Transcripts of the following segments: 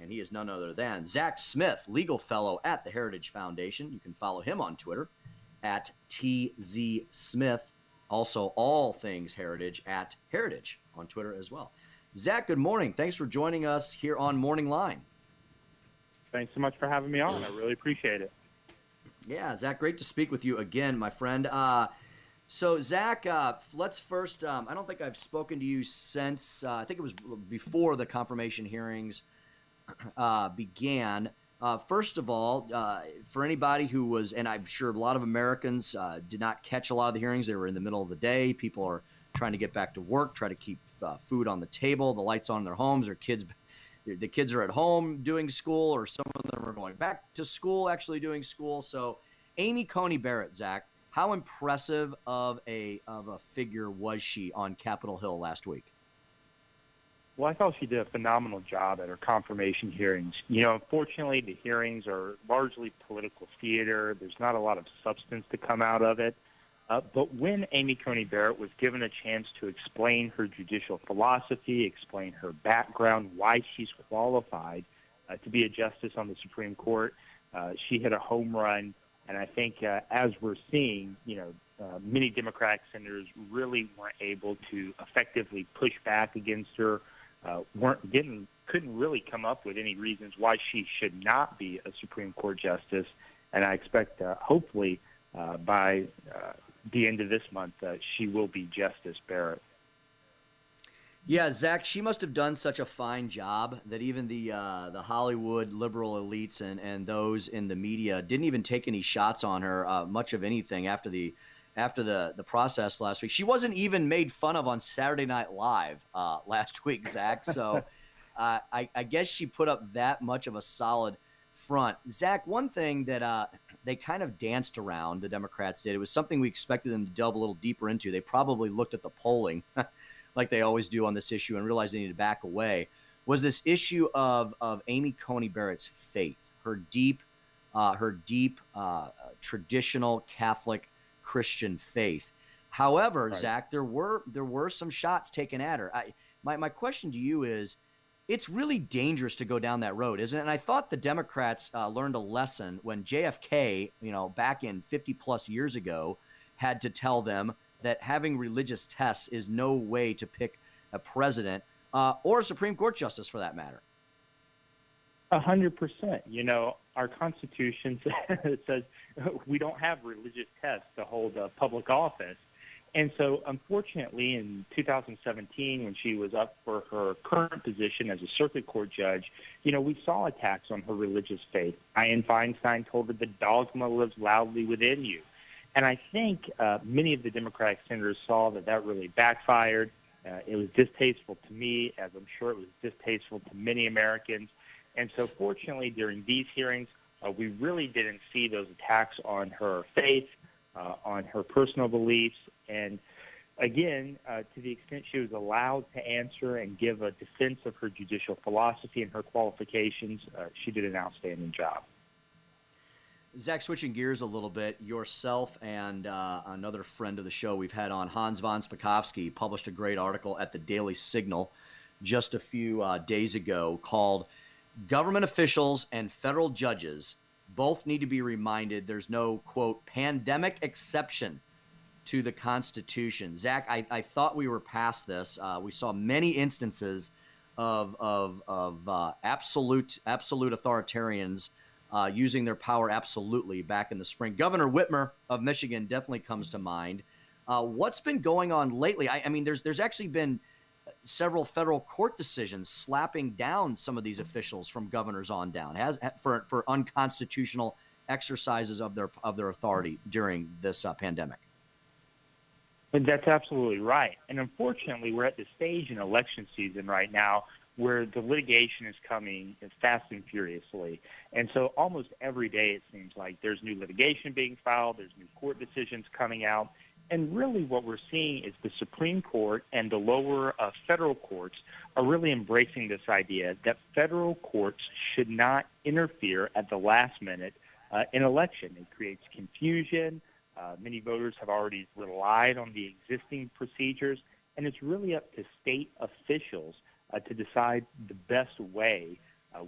and he is none other than Zack Smith, legal fellow at the Heritage Foundation. You can follow him on Twitter at TZSmith. Also, all things Heritage at Heritage on Twitter as well. Zack, good morning. Thanks for joining us here on Morning Line. Thanks so much for having me on. I really appreciate it. Yeah, Zack, great to speak with you again, my friend. So, Zack, let's first, I don't think I've spoken to you since, I think it was before the confirmation hearings began. First of all, for anybody who was, and I'm sure a lot of Americans did not catch a lot of the hearings. They were in the middle of the day. People are trying to get back to work, try to keep food on the table, the lights on in their homes. The kids are at home doing school, or some of them are going back to school, actually doing school. So Amy Coney Barrett, Zack, how impressive of a figure was she on Capitol Hill last week? Well, I thought she did a phenomenal job at her confirmation hearings. Unfortunately, the hearings are largely political theater. There's not a lot of substance to come out of it. But when Amy Coney Barrett was given a chance to explain her judicial philosophy, explain her background, why she's qualified to be a justice on the Supreme Court, she hit a home run. And I think as we're seeing, many Democratic senators really weren't able to effectively push back against her, couldn't really come up with any reasons why she should not be a Supreme Court justice. And I expect, hopefully, by the end of this month, she will be Justice Barrett. Yeah, Zack, she must have done such a fine job that even the Hollywood liberal elites and those in the media didn't even take any shots on her, much of anything after the process last week. She wasn't even made fun of on Saturday Night Live last week, Zack. So I guess she put up that much of a solid front. Zack, one thing that they kind of danced around, the Democrats did, it was something we expected them to delve a little deeper into. They probably looked at the polling like they always do on this issue and realized they need to back away, was this issue of Amy Coney Barrett's faith, her deep traditional Catholic Christian faith. However, right, Zack, there were some shots taken at her. My question to you is, it's really dangerous to go down that road, isn't it? And I thought the Democrats learned a lesson when JFK, back in 50 plus years ago, had to tell them that having religious tests is no way to pick a president or a Supreme Court justice, for that matter. 100%. Our Constitution says we don't have religious tests to hold a public office. And so, unfortunately, in 2017, when she was up for her current position as a circuit court judge, we saw attacks on her religious faith. Dianne Feinstein told her the dogma lives loudly within you. And I think many of the Democratic senators saw that really backfired. It was distasteful to me, as I'm sure it was distasteful to many Americans. And so, fortunately, during these hearings, we really didn't see those attacks on her faith, on her personal beliefs. And again, to the extent she was allowed to answer and give a defense of her judicial philosophy and her qualifications, she did an outstanding job. Zack, switching gears a little bit, yourself and another friend of the show we've had on, Hans von Spakovsky, published a great article at the Daily Signal just a few days ago called "Government Officials and Federal Judges Both Need to be Reminded There's No, quote, pandemic exception to the Constitution." Zack, I thought we were past this. We saw many instances of absolute authoritarians using their power absolutely back in the spring. Governor Whitmer of Michigan definitely comes to mind. What's been going on lately? I mean, there's actually been several federal court decisions slapping down some of these officials from governors on down for unconstitutional exercises of their authority during this pandemic. And that's absolutely right. And unfortunately, we're at the stage in election season right now where the litigation is coming fast and furiously. And so almost every day it seems like there's new litigation being filed, there's new court decisions coming out. And really what we're seeing is the Supreme Court and the lower federal courts are really embracing this idea that federal courts should not interfere at the last minute in election. It creates confusion. Many voters have already relied on the existing procedures, and it's really up to state officials to decide the best way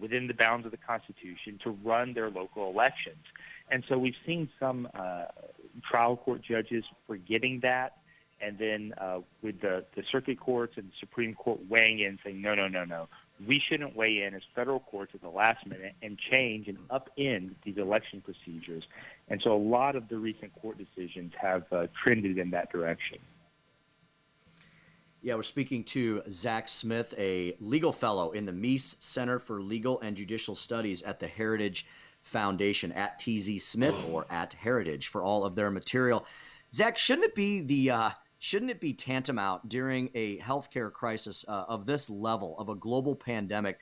within the bounds of the Constitution to run their local elections. And so we've seen some trial court judges forgetting that, and then with the circuit courts and the Supreme Court weighing in saying, no. We shouldn't weigh in as federal courts at the last minute and change and upend these election procedures. And so a lot of the recent court decisions have trended in that direction. Yeah, we're speaking to Zack Smith, a legal fellow in the Meese Center for Legal and Judicial Studies at the Heritage Foundation, at TZ Smith or at Heritage, for all of their material. Zack, shouldn't it be tantamount during a healthcare crisis of this level, of a global pandemic?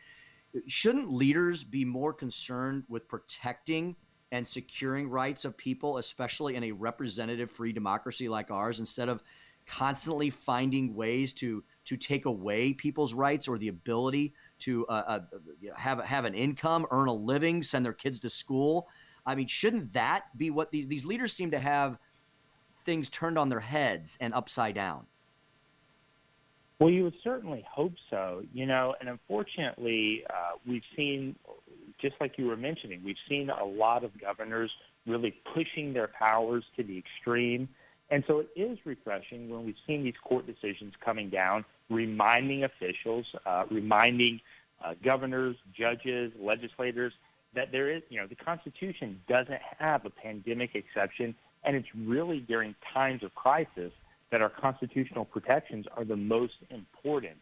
Shouldn't leaders be more concerned with protecting and securing rights of people, especially in a representative free democracy like ours, instead of constantly finding ways to take away people's rights or the ability to have an income, earn a living, send their kids to school? I mean, shouldn't that be what these leaders seem to have things turned on their heads and upside down? Well, you would certainly hope so, and unfortunately, we've seen, just like you were mentioning, we've seen a lot of governors really pushing their powers to the extreme. And so it is refreshing when we've seen these court decisions coming down, reminding officials, reminding governors, judges, legislators that there is, the Constitution doesn't have a pandemic exception, and it's really during times of crisis that our constitutional protections are the most important.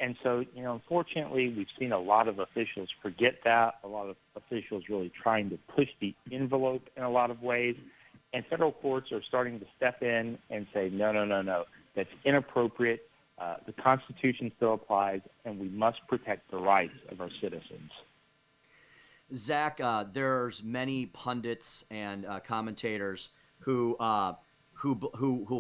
And so, unfortunately, we've seen a lot of officials forget that, a lot of officials really trying to push the envelope in a lot of ways. And federal courts are starting to step in and say, no, that's inappropriate. The Constitution still applies, and we must protect the rights of our citizens. Zack, there's many pundits and commentators who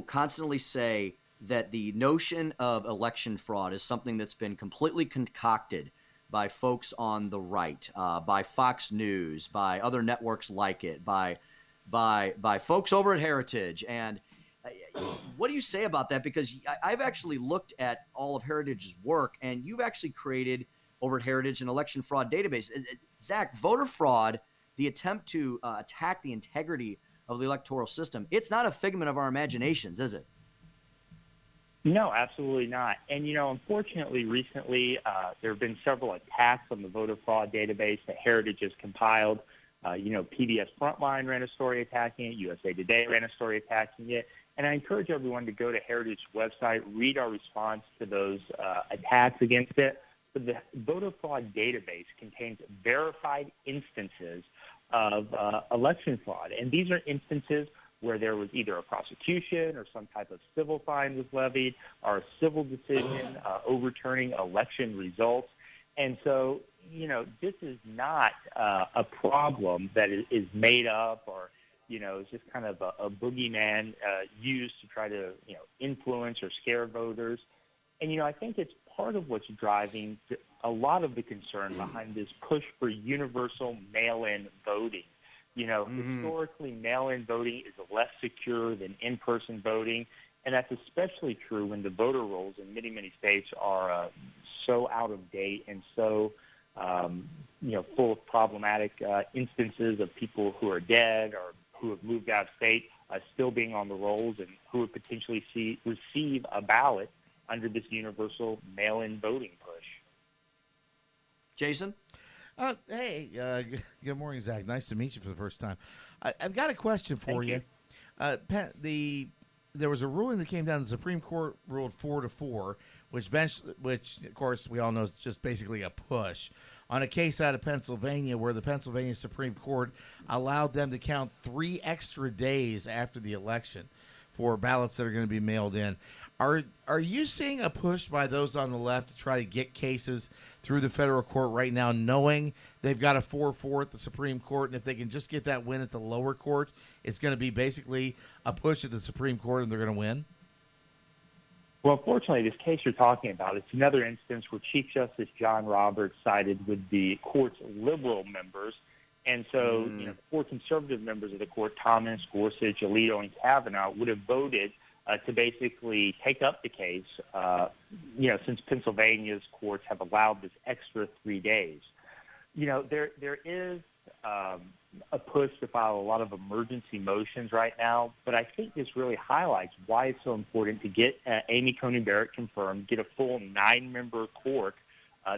constantly say that the notion of election fraud is something that's been completely concocted by folks on the right, by Fox News, by other networks like it, by folks over at Heritage. And what do you say about that? Because I've actually looked at all of Heritage's work, and you've actually created over at Heritage an election fraud database. Zack, voter fraud, the attempt to attack the integrity of the electoral system, it's not a figment of our imaginations, is it? No, absolutely not. And, unfortunately, recently there have been several attacks on the voter fraud database that Heritage has compiled. PBS Frontline ran a story attacking it. USA Today ran a story attacking it. And I encourage everyone to go to Heritage's website, read our response to those attacks against it. But the voter fraud database contains verified instances of election fraud. And these are instances where there was either a prosecution or some type of civil fine was levied or a civil decision overturning election results. And so, this is not a problem that is made up or, it's just kind of a boogeyman used to try to, influence or scare voters. And, I think it's part of what's driving a lot of the concern behind this push for universal mail-in voting. Historically, mail-in voting is less secure than in-person voting, and that's especially true when the voter rolls in many, many states are so out of date and so, full of problematic instances of people who are dead or who have moved out of state still being on the rolls and who would potentially receive a ballot under this universal mail-in voting push. Jason? Hey, good morning, Zack. Nice to meet you for the first time. I've got a question for you. There was a ruling that came down. The Supreme Court ruled 4-4, which of course we all know is just basically a push on a case out of Pennsylvania where the Pennsylvania Supreme Court allowed them to count 3 extra days after the election for ballots that are going to be mailed in. Are you seeing a push by those on the left to try to get cases through the federal court right now, knowing they've got a 4-4 at the Supreme Court, and if they can just get that win at the lower court, it's going to be basically a push at the Supreme Court and they're going to win? Well, unfortunately, this case you're talking about, it's another instance where Chief Justice John Roberts sided with the court's liberal members. And so, 4 conservative members of the court, Thomas, Gorsuch, Alito, and Kavanaugh, would have voted to basically take up the case, since Pennsylvania's courts have allowed this extra 3 days. There is a push to file a lot of emergency motions right now, but I think this really highlights why it's so important to get Amy Coney Barrett confirmed, get a full 9-member court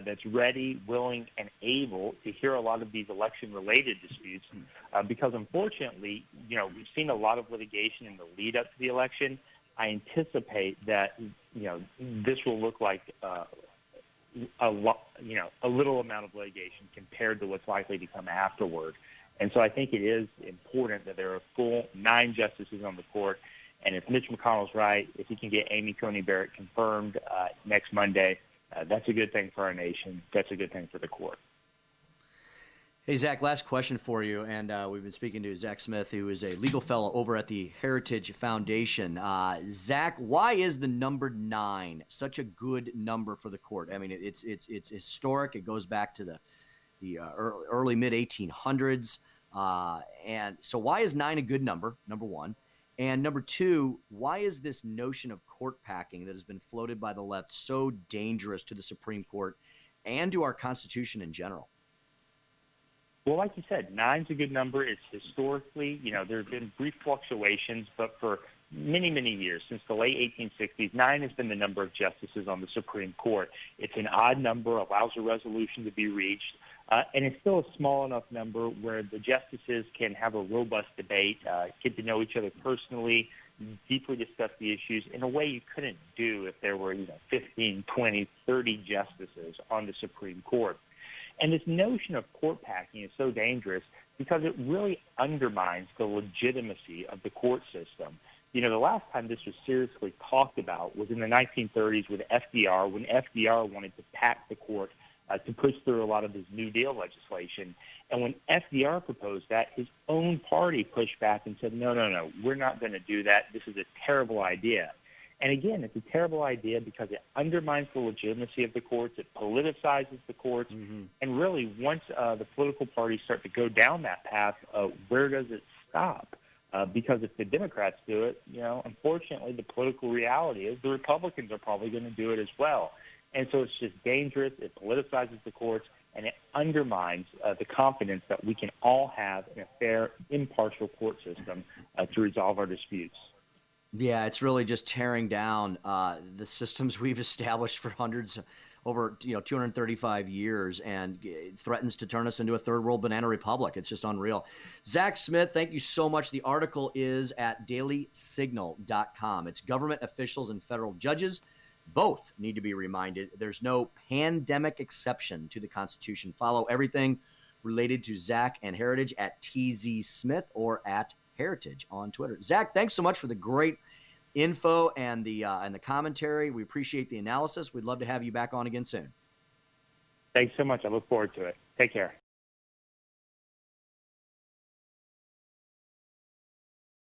that's ready, willing, and able to hear a lot of these election-related disputes, because unfortunately, we've seen a lot of litigation in the lead up to the election. I anticipate that, this will look like a little amount of litigation compared to what's likely to come afterward. And so I think it is important that there are full 9 justices on the court. And if Mitch McConnell's right, if he can get Amy Coney Barrett confirmed next Monday, that's a good thing for our nation. That's a good thing for the court. Hey, Zach, last question for you. And we've been speaking to Zack Smith, who is a legal fellow over at the Heritage Foundation. Zach, why is the number 9 such a good number for the court? I mean, it's historic. It goes back to the early mid-1800s. And so why is 9 a good number, number one? And number two, why is this notion of court packing that has been floated by the left so dangerous to the Supreme Court and to our Constitution in general? Well, like you said, 9's a good number. It's historically, there have been brief fluctuations, but for many, many years, since the late 1860s, 9 has been the number of justices on the Supreme Court. It's an odd number, allows a resolution to be reached, and it's still a small enough number where the justices can have a robust debate, get to know each other personally, deeply discuss the issues in a way you couldn't do if there were 15, 20, 30 justices on the Supreme Court. And this notion of court packing is so dangerous because it really undermines the legitimacy of the court system. The last time this was seriously talked about was in the 1930s with FDR, when FDR wanted to pack the court to push through a lot of his New Deal legislation. And when FDR proposed that, his own party pushed back and said, no, we're not going to do that. This is a terrible idea. And again, it's a terrible idea because it undermines the legitimacy of the courts. It politicizes the courts. Mm-hmm. And really, once the political parties start to go down that path, where does it stop? Because if the Democrats do it, unfortunately, the political reality is the Republicans are probably going to do it as well. And so it's just dangerous. It politicizes the courts, and it undermines the confidence that we can all have in a fair, impartial court system to resolve our disputes. Yeah, it's really just tearing down the systems we've established for over 235 years, and it threatens to turn us into a third world banana republic. It's just unreal. Zack Smith, thank you so much. The article is at dailysignal.com. It's government officials and federal judges both need to be reminded there's no pandemic exception to the Constitution. Follow everything related to Zack and Heritage at TZ Smith or at Heritage on Twitter. Zack, thanks so much for the great info and the commentary. We appreciate the analysis. We'd love to have you back on again soon. Thanks so much. I look forward to it. Take care.